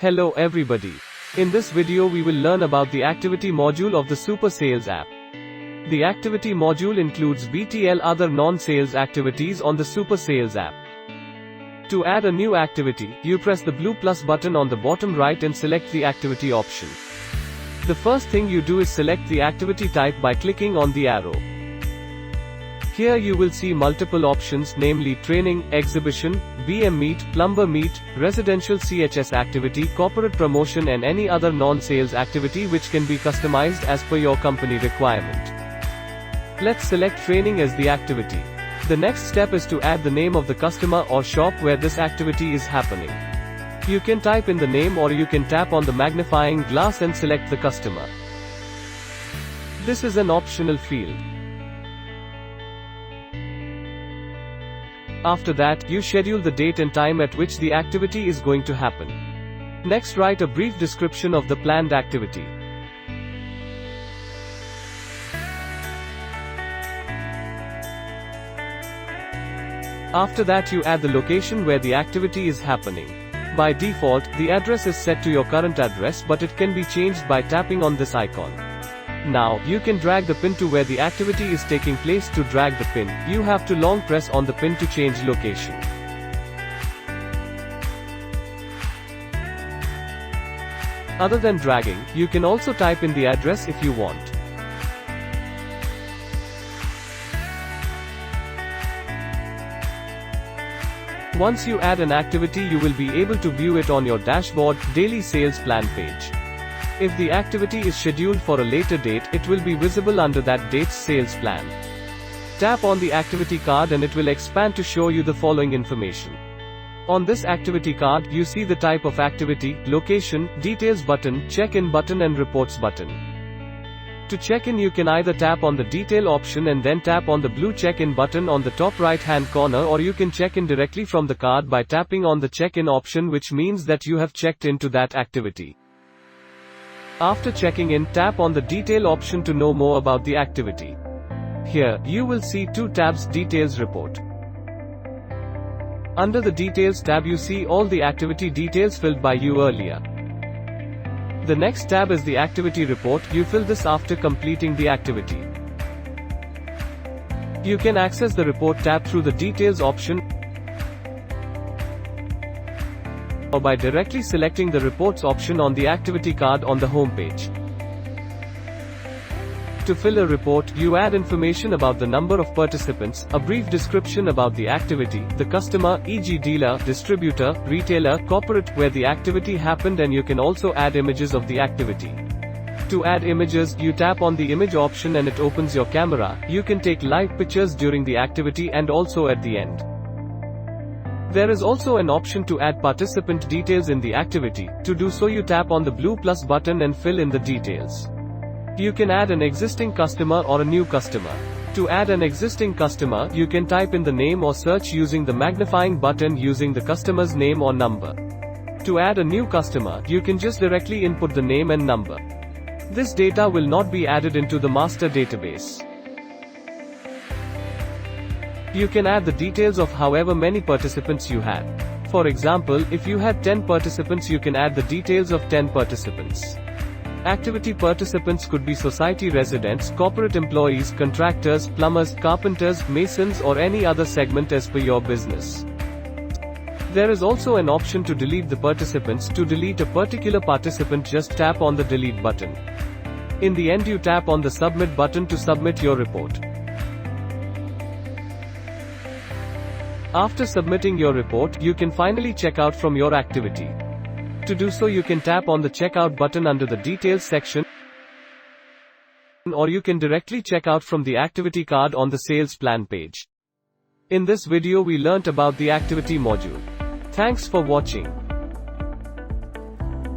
Hello everybody. In this video we will learn about the activity module of the Super Sales app. The activity module includes BTL other non-sales activities on the Super Sales app. To add a new activity, you press the blue plus button on the bottom right and select the activity option. The first thing you do is select the activity type by clicking on the arrow. Here you will see multiple options, namely training, exhibition, BM meet, plumber meet, residential CHS activity, corporate promotion and any other non-sales activity which can be customized as per your company requirement. Let's select training as the activity. The next step is to add the name of the customer or shop where this activity is happening. You can type in the name or you can tap on the magnifying glass and select the customer. This is an optional field. After that, you schedule the date and time at which the activity is going to happen. Next, write a brief description of the planned activity. After that, you add the location where the activity is happening. By default, the address is set to your current address, but it can be changed by tapping on this icon. Now, you can drag the pin to where the activity is taking place. To drag the pin, you have to long press on the pin to change location. Other than dragging, you can also type in the address if you want. Once you add an activity, you will be able to view it on your dashboard, daily sales plan page. If the activity is scheduled for a later date, it will be visible under that date's sales plan. Tap on the activity card and it will expand to show you the following information. On this activity card, you see the type of activity, location, details button, check-in button and reports button. To check in, you can either tap on the detail option and then tap on the blue check-in button on the top right-hand corner, or you can check in directly from the card by tapping on the check-in option, which means that you have checked into that activity. After checking in, tap on the detail option to know more about the activity. Here, you will see two tabs: Details Report. Under the Details tab you see all the activity details filled by you earlier. The next tab is the Activity Report. You fill this after completing the activity. You can access the Report tab through the Details option, or by directly selecting the Reports option on the activity card on the home page. To fill a report, you add information about the number of participants, a brief description about the activity, the customer, e.g. dealer, distributor, retailer, corporate, where the activity happened, and you can also add images of the activity. To add images, you tap on the image option and it opens your camera. You can take live pictures during the activity and also at the end. There is also an option to add participant details in the activity. To do so, you tap on the blue plus button and fill in the details. You can add an existing customer or a new customer. To add an existing customer, you can type in the name or search using the magnifying button using the customer's name or number. To add a new customer, you can just directly input the name and number. This data will not be added into the master database. You can add the details of however many participants you had. For example, if you had 10 participants, you can add the details of 10 participants. Activity participants could be society residents, corporate employees, contractors, plumbers, carpenters, masons or any other segment as per your business. There is also an option to delete the participants. To delete a particular participant, just tap on the delete button. In the end, you tap on the submit button to submit your report. After submitting your report, you can finally check out from your activity. To do so, you can tap on the checkout button under the details section, or you can directly check out from the activity card on the sales plan page. In this video we learnt about the activity module. Thanks for watching.